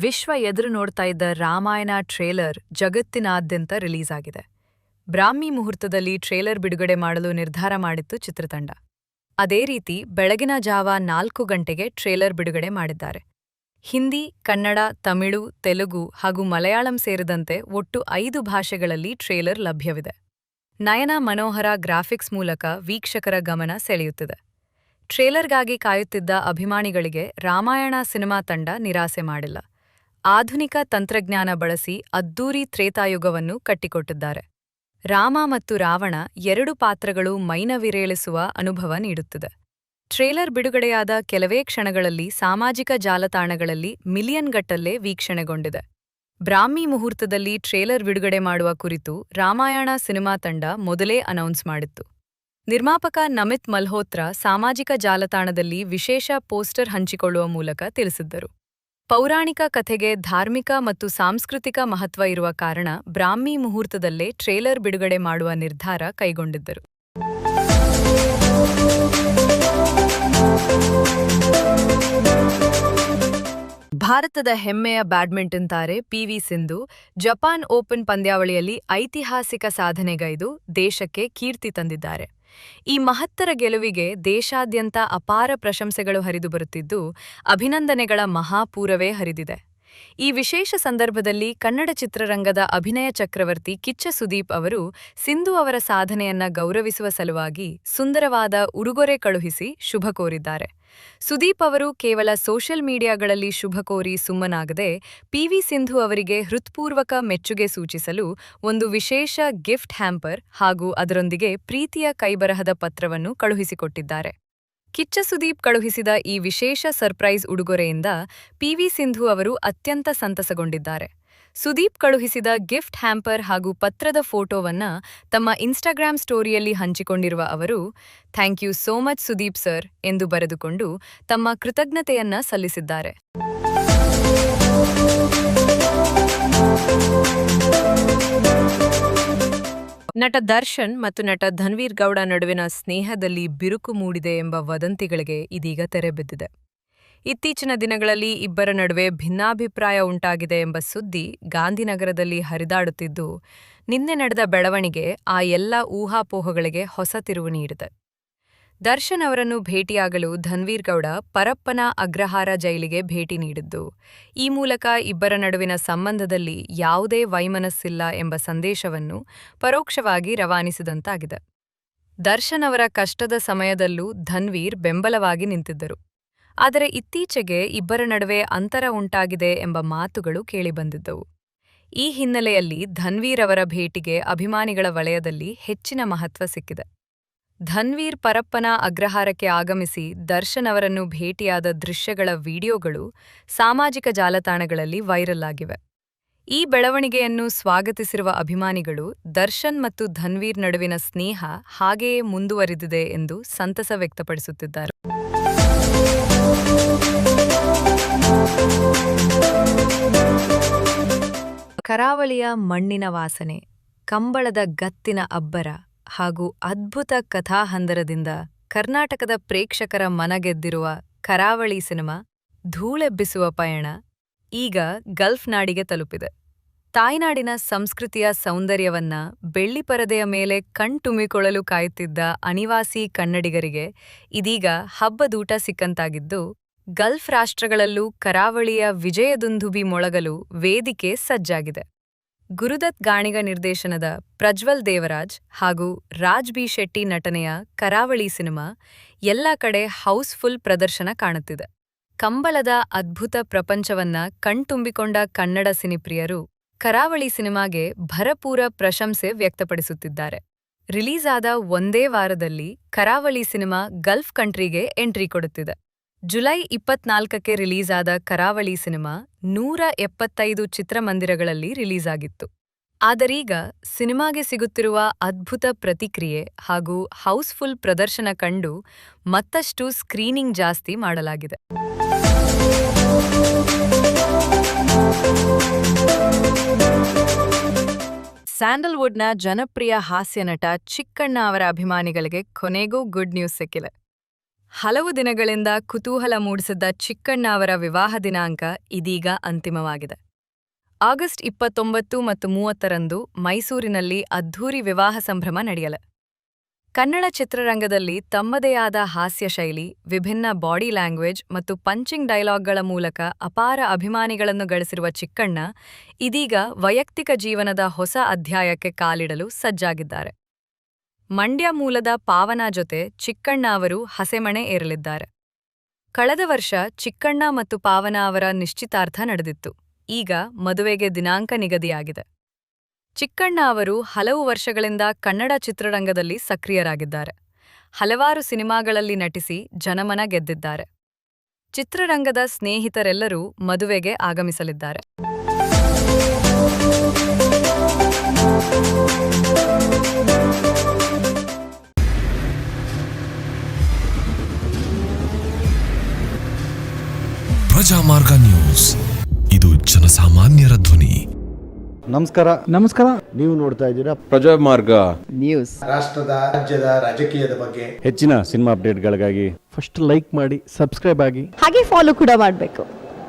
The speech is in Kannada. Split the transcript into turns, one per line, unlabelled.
ವಿಶ್ವ ಎದುರು ನೋಡ್ತಾ ಇದ್ದ ರಾಮಾಯಣ ಟ್ರೇಲರ್ ಜಗತ್ತಿನಾದ್ಯಂತ ರಿಲೀಸ್ ಆಗಿದೆ. ಬ್ರಾಹ್ಮಿ ಮುಹೂರ್ತದಲ್ಲಿ ಟ್ರೇಲರ್ ಬಿಡುಗಡೆ ಮಾಡಲು ನಿರ್ಧಾರ ಮಾಡಿತ್ತು ಚಿತ್ರತಂಡ. ಅದೇ ರೀತಿ ಬೆಳಗಿನ ಜಾವ 4 ಗಂಟೆಗೆ ಟ್ರೇಲರ್ ಬಿಡುಗಡೆ ಮಾಡಿದ್ದಾರೆ. ಹಿಂದಿ, ಕನ್ನಡ, ತಮಿಳು, ತೆಲುಗು ಹಾಗೂ ಮಲಯಾಳಂ ಸೇರಿದಂತೆ ಒಟ್ಟು 5 ಭಾಷೆಗಳಲ್ಲಿ ಟ್ರೇಲರ್ ಲಭ್ಯವಿದೆ. ನಯನ ಮನೋಹರ ಗ್ರಾಫಿಕ್ಸ್ ಮೂಲಕ ವೀಕ್ಷಕರ ಗಮನ ಸೆಳೆಯುತ್ತಿದೆ. ಟ್ರೇಲರ್ಗಾಗಿ ಕಾಯುತ್ತಿದ್ದ ಅಭಿಮಾನಿಗಳಿಗೆ ರಾಮಾಯಣ ಸಿನಿಮಾ ತಂಡ ನಿರಾಸೆ ಮಾಡಿಲ್ಲ. ಆಧುನಿಕ ತಂತ್ರಜ್ಞಾನ ಬಳಸಿ ಅದ್ದೂರಿ ತ್ರೇತಾಯುಗವನ್ನು ಕಟ್ಟಿಕೊಟ್ಟಿದ್ದಾರೆ. ರಾಮ ಮತ್ತು ರಾವಣ 2 ಪಾತ್ರಗಳು ಮೈನವಿರೇಳಿಸುವ ಅನುಭವ ನೀಡುತ್ತಿದೆ. ಟ್ರೇಲರ್ ಬಿಡುಗಡೆಯಾದ ಕೆಲವೇ ಕ್ಷಣಗಳಲ್ಲಿ ಸಾಮಾಜಿಕ ಜಾಲತಾಣಗಳಲ್ಲಿ ಮಿಲಿಯನ್ಗಟ್ಟಲೆ ವೀಕ್ಷಣೆಗೊಂಡಿದೆ. ಬ್ರಾಹ್ಮಿ ಮುಹೂರ್ತದಲ್ಲಿ ಟ್ರೇಲರ್ ಬಿಡುಗಡೆ ಮಾಡುವ ಕುರಿತು ರಾಮಾಯಣ ಸಿನಿಮಾ ತಂಡ ಮೊದಲೇ ಅನೌನ್ಸ್ ಮಾಡಿತ್ತು. ನಿರ್ಮಾಪಕ ನಮಿತ್ ಮಲ್ಹೋತ್ರಾ ಸಾಮಾಜಿಕ ಜಾಲತಾಣದಲ್ಲಿ ವಿಶೇಷ ಪೋಸ್ಟರ್ ಹಂಚಿಕೊಳ್ಳುವ ಮೂಲಕ ತಿಳಿಸಿದ್ದರು. ಪೌರಾಣಿಕ ಕಥೆಗೆ ಧಾರ್ಮಿಕ ಮತ್ತು ಸಾಂಸ್ಕೃತಿಕ ಮಹತ್ವ ಇರುವ ಕಾರಣ ಬ್ರಾಹ್ಮಿ ಮುಹೂರ್ತದಲ್ಲೇ ಟ್ರೇಲರ್ ಬಿಡುಗಡೆ ಮಾಡುವ ನಿರ್ಧಾರ ಕೈಗೊಂಡಿದ್ದರು. ಭಾರತದ ಹೆಮ್ಮೆಯ ಬ್ಯಾಡ್ಮಿಂಟನ್ ತಾರೆ ಪಿ.ವಿ. ಸಿಂಧು ಜಪಾನ್ ಓಪನ್ ಪಂದ್ಯಾವಳಿಯಲ್ಲಿ ಐತಿಹಾಸಿಕ ಸಾಧನೆಗೈದು ದೇಶಕ್ಕೆ ಕೀರ್ತಿ ತಂದಿದ್ದಾರೆ. ಈ ಮಹತ್ತರ ಗೆಲುವಿಗೆ ದೇಶಾದ್ಯಂತ ಅಪಾರ ಪ್ರಶಂಸೆಗಳು ಹರಿದುಬರುತ್ತಿದ್ದು, ಅಭಿನಂದನೆಗಳ ಮಹಾಪೂರವೇ ಹರಿದಿದೆ. ಈ ವಿಶೇಷ ಸಂದರ್ಭದಲ್ಲಿ ಕನ್ನಡ ಚಿತ್ರರಂಗದ ಅಭಿನಯ ಚಕ್ರವರ್ತಿ ಕಿಚ್ಚ ಸುದೀಪ್ ಅವರು ಸಿಂಧು ಅವರ ಸಾಧನೆಯನ್ನ ಗೌರವಿಸುವ ಸಲುವಾಗಿ ಸುಂದರವಾದ ಉಡುಗೊರೆ ಕಳುಹಿಸಿ ಶುಭ ಕೋರಿದ್ದಾರೆ. ಸುದೀಪ್ ಅವರು ಕೇವಲ ಸೋಷಿಯಲ್ ಮೀಡಿಯಾಗಳಲ್ಲಿ ಶುಭ ಕೋರಿ ಸುಮ್ಮನಾಗದೆ ಪಿ.ವಿ. ಸಿಂಧು ಅವರಿಗೆ ಹೃತ್ಪೂರ್ವಕ ಮೆಚ್ಚುಗೆ ಸೂಚಿಸಲು ಒಂದು ವಿಶೇಷ ಗಿಫ್ಟ್ ಹ್ಯಾಂಪರ್ ಹಾಗೂ ಅದರೊಂದಿಗೆ ಪ್ರೀತಿಯ ಕೈಬರಹದ ಪತ್ರವನ್ನು ಕಳುಹಿಸಿಕೊಟ್ಟಿದ್ದಾರೆ. ಕಿಚ್ಚ ಸುದೀಪ್ ಕಳುಹಿಸಿದ ಈ ವಿಶೇಷ ಸರ್ಪ್ರೈಸ್ ಉಡುಗೊರೆಯಿಂದ ಪಿ.ವಿ. ಸಿಂಧು ಅವರು ಅತ್ಯಂತ ಸಂತಸಗೊಂಡಿದ್ದಾರೆ. ಸುದೀಪ್ ಕಳುಹಿಸಿದ ಗಿಫ್ಟ್ ಹ್ಯಾಂಪರ್ ಹಾಗೂ ಪತ್ರದ ಫೋಟೋವನ್ನ ತಮ್ಮ ಇನ್ಸ್ಟಾಗ್ರಾಮ್ ಸ್ಟೋರಿಯಲ್ಲಿ ಹಂಚಿಕೊಂಡಿರುವ ಅವರು thank you so much Sudeep sir ಎಂದು ಬರೆದುಕೊಂಡು ತಮ್ಮ ಕೃತಜ್ಞತೆಯನ್ನ ಸಲ್ಲಿಸಿದ್ದಾರೆ. ನಟ ದರ್ಶನ್ ಮತ್ತು ನಟ ಧನ್ವೀರ್ ಗೌಡ ನಡುವಿನ ಸ್ನೇಹದಲ್ಲಿ ಬಿರುಕು ಮೂಡಿದೆ ಎಂಬ ವದಂತಿಗಳಿಗೆ ಇದೀಗ ತೆರೆಬಿದ್ದಿದೆ. ಇತ್ತೀಚಿನ ದಿನಗಳಲ್ಲಿ ಇಬ್ಬರ ನಡುವೆ ಭಿನ್ನಾಭಿಪ್ರಾಯ ಉಂಟಾಗಿದೆ ಎಂಬ ಸುದ್ದಿ ಗಾಂಧಿನಗರದಲ್ಲಿ ಹರಿದಾಡುತ್ತಿದ್ದು, ನಿನ್ನೆ ನಡೆದ ಬೆಳವಣಿಗೆ ಆ ಎಲ್ಲ ಊಹಾಪೋಹಗಳಿಗೆ ಹೊಸ ತಿರುವು ನೀಡಿದೆ. ದರ್ಶನ್ ಅವರನ್ನು ಭೇಟಿಯಾಗಲು ಧನ್ವೀರ್ ಗೌಡ ಪರಪ್ಪನ ಅಗ್ರಹಾರ ಜೈಲಿಗೆ ಭೇಟಿ ನೀಡಿದ್ದು, ಈ ಮೂಲಕ ಇಬ್ಬರ ನಡುವಿನ ಸಂಬಂಧದಲ್ಲಿ ಯಾವುದೇ ವೈಮನಸ್ಸಿಲ್ಲ ಎಂಬ ಸಂದೇಶವನ್ನು ಪರೋಕ್ಷವಾಗಿ ರವಾನಿಸಿದಂತಾಗಿದೆ. ದರ್ಶನ್ ಅವರ ಕಷ್ಟದ ಸಮಯದಲ್ಲೂ ಧನ್ವೀರ್ ಬೆಂಬಲವಾಗಿ ನಿಂತಿದ್ದರು. ಆದರೆ ಇತ್ತೀಚೆಗೆ ಇಬ್ಬರ ನಡುವೆ ಅಂತರ ಉಂಟಾಗಿದೆ ಎಂಬ ಮಾತುಗಳು ಕೇಳಿಬಂದಿದ್ದವು. ಈ ಹಿನ್ನೆಲೆಯಲ್ಲಿ ಧನ್ವೀರ್ ಅವರ ಭೇಟಿಗೆ ಅಭಿಮಾನಿಗಳ ವಲಯದಲ್ಲಿ ಹೆಚ್ಚಿನ ಮಹತ್ವ ಸಿಕ್ಕಿದೆ. ಧನ್ವೀರ್ ಪರಪ್ಪನ ಅಗ್ರಹಾರಕ್ಕೆ ಆಗಮಿಸಿ ದರ್ಶನ್ ಅವರನ್ನು ಭೇಟಿಯಾದ ದೃಶ್ಯಗಳ ವಿಡಿಯೋಗಳು ಸಾಮಾಜಿಕ ಜಾಲತಾಣಗಳಲ್ಲಿ ವೈರಲ್ ಆಗಿವೆ. ಈ ಬೆಳವಣಿಗೆಯನ್ನು ಸ್ವಾಗತಿಸಿರುವ ಅಭಿಮಾನಿಗಳು ದರ್ಶನ್ ಮತ್ತು ಧನ್ವೀರ್ ನಡುವಿನ ಸ್ನೇಹ ಹಾಗೆಯೇ ಮುಂದುವರಿದಿದೆ ಎಂದು ಸಂತಸ ವ್ಯಕ್ತಪಡಿಸುತ್ತಿದ್ದಾರೆ. ಕರಾವಳಿಯ ಮಣ್ಣಿನ ವಾಸನೆ, ಕಂಬಳದ ಗತ್ತಿನ ಅಬ್ಬರ ಹಾಗೂ ಅದ್ಭುತ ಕಥಾಹಂದರದಿಂದ ಕರ್ನಾಟಕದ ಪ್ರೇಕ್ಷಕರ ಮನಗೆದ್ದಿರುವ ಕರಾವಳಿ ಸಿನಿಮಾ ಧೂಳೆಬ್ಬಿಸುವ ಪಯಣ ಈಗ ಗಲ್ಫ್ ನಾಡಿಗೆ ತಲುಪಿದೆ. ತಾಯ್ನಾಡಿನ ಸಂಸ್ಕೃತಿಯ ಸೌಂದರ್ಯವನ್ನ ಬೆಳ್ಳಿಪರದೆಯ ಮೇಲೆ ಕಣ್ತುಂಬಿಕೊಳ್ಳಲು ಕಾಯುತ್ತಿದ್ದ ಅನಿವಾಸಿ ಕನ್ನಡಿಗರಿಗೆ ಇದೀಗ ಹಬ್ಬದೂಟ ಸಿಕ್ಕಂತಾಗಿದ್ದು, ಗಲ್ಫ್ ರಾಷ್ಟ್ರಗಳಲ್ಲೂ ಕರಾವಳಿಯ ವಿಜಯದುಂದುಭಿ ಮೊಳಗಲು ವೇದಿಕೆ ಸಜ್ಜಾಗಿದೆ. ಗುರುದತ್ ಗಾಣಿಗ ನಿರ್ದೇಶನದ ಪ್ರಜ್ವಲ್ ದೇವರಾಜ್ ಹಾಗೂ ರಾಜ್ ಬಿ ಶೆಟ್ಟಿ ನಟನೆಯ ಕರಾವಳಿ ಸಿನಿಮಾ ಎಲ್ಲ ಕಡೆ ಹೌಸ್ಫುಲ್ ಪ್ರದರ್ಶನ ಕಾಣುತ್ತಿದೆ. ಕಂಬಳದ ಅದ್ಭುತ ಪ್ರಪಂಚವನ್ನ ಕಣ್ತುಂಬಿಕೊಂಡ ಕನ್ನಡ ಸಿನಿಪ್ರಿಯರು ಕರಾವಳಿ ಸಿನಿಮಾಗೆ ಭರಪೂರ ಪ್ರಶಂಸೆ ವ್ಯಕ್ತಪಡಿಸುತ್ತಿದ್ದಾರೆ. ರಿಲೀಸ್ ಆದ ಒಂದೇ ವಾರದಲ್ಲಿ ಕರಾವಳಿ ಸಿನಿಮಾ ಗಲ್ಫ್ ಕಂಟ್ರಿಗೆ ಎಂಟ್ರಿ ಕೊಡುತ್ತಿದೆ. ಜುಲೈ 24ಕ್ಕೆ ರಿಲೀಸ್ ಆದ ಕರಾವಳಿ ಸಿನಿಮಾ 175 ಚಿತ್ರಮಂದಿರಗಳಲ್ಲಿ ರಿಲೀಸ್ ಆಗಿತ್ತು. ಆದರೀಗ ಸಿನಿಮಾಗೆ ಸಿಗುತ್ತಿರುವ ಅದ್ಭುತ ಪ್ರತಿಕ್ರಿಯೆ ಹಾಗೂ ಹೌಸ್ಫುಲ್ ಪ್ರದರ್ಶನ ಕಂಡು ಮತ್ತಷ್ಟು ಸ್ಕ್ರೀನಿಂಗ್ ಜಾಸ್ತಿ ಮಾಡಲಾಗಿದೆ. ಸ್ಯಾಂಡಲ್ವುಡ್ನ ಜನಪ್ರಿಯ ಹಾಸ್ಯ ನಟ ಚಿಕ್ಕಣ್ಣ ಅವರ ಅಭಿಮಾನಿಗಳಿಗೆ ಕೊನೆಗೂ ಗುಡ್ ನ್ಯೂಸ್ ಸಿಕ್ಕಿದೆ. ಹಲವು ದಿನಗಳಿಂದ ಕುತೂಹಲ ಮೂಡಿಸಿದ್ದ ಚಿಕ್ಕಣ್ಣ ಅವರ ವಿವಾಹ ದಿನಾಂಕ ಇದೀಗ ಅಂತಿಮವಾಗಿದೆ. ಆಗಸ್ಟ್ 29 ಮತ್ತು 30ರಂದು ಮೈಸೂರಿನಲ್ಲಿ ಅದ್ಧೂರಿ ವಿವಾಹ ಸಂಭ್ರಮ ನಡೆಯಲಿದೆ. ಕನ್ನಡ ಚಿತ್ರರಂಗದಲ್ಲಿ ತಮ್ಮದೇ ಆದ ಹಾಸ್ಯ ಶೈಲಿ, ವಿಭಿನ್ನ ಬಾಡಿ ಲ್ಯಾಂಗ್ವೇಜ್ ಮತ್ತು ಪಂಚಿಂಗ್ ಡೈಲಾಗ್ಗಳ ಮೂಲಕ ಅಪಾರ ಅಭಿಮಾನಿಗಳನ್ನು ಗಳಿಸಿರುವ ಚಿಕ್ಕಣ್ಣ ಇದೀಗ ವೈಯಕ್ತಿಕ ಜೀವನದ ಹೊಸ ಅಧ್ಯಾಯಕ್ಕೆ ಕಾಲಿಡಲು ಸಜ್ಜಾಗಿದ್ದಾರೆ. ಮಂಡ್ಯ ಮೂಲದ ಪಾವನಾ ಜೊತೆ ಚಿಕ್ಕಣ್ಣ ಅವರು ಹಸೆಮಣೆ ಏರಲಿದ್ದಾರೆ. ಕಳೆದ ವರ್ಷ ಚಿಕ್ಕಣ್ಣ ಮತ್ತು ಪಾವನಾ ಅವರ ನಿಶ್ಚಿತಾರ್ಥ ನಡೆದಿತ್ತು. ಈಗ ಮದುವೆಗೆ ದಿನಾಂಕ ನಿಗದಿಯಾಗಿದೆ. ಚಿಕ್ಕಣ್ಣ ಅವರು ಹಲವು ವರ್ಷಗಳಿಂದ ಕನ್ನಡ ಚಿತ್ರರಂಗದಲ್ಲಿ ಸಕ್ರಿಯರಾಗಿದ್ದಾರೆ. ಹಲವಾರು ಸಿನಿಮಾಗಳಲ್ಲಿ ನಟಿಸಿ ಜನಮನ ಗೆದ್ದಿದ್ದಾರೆ. ಚಿತ್ರರಂಗದ ಸ್ನೇಹಿತರೆಲ್ಲರೂ ಮದುವೆಗೆ ಆಗಮಿಸಲಿದ್ದಾರೆ.
ಪ್ರಜಾಮಾರ್ಗ ನ್ಯೂಸ್, ಇದು ಜನಸಾಮಾನ್ಯರ ಧ್ವನಿ.
ನಮಸ್ಕಾರ.
ನೀವು ನೋಡ್ತಾ ಇದ್ದೀರಾ
ಪ್ರಜಾಮಾರ್ಗ
ನ್ಯೂಸ್.
ರಾಷ್ಟ್ರದ ರಾಜ್ಯದ ರಾಜಕೀಯದ ಬಗ್ಗೆ
ಹೆಚ್ಚಿನ ಸಿನಿಮಾ ಅಪ್ಡೇಟ್ಗಳಿಗಾಗಿ
ಫಸ್ಟ್ ಲೈಕ್ ಮಾಡಿ, ಸಬ್ಸ್ಕ್ರೈಬ್ ಆಗಿ,
ಹಾಗೆ ಫಾಲೋ ಕೂಡ ಮಾಡಬೇಕು.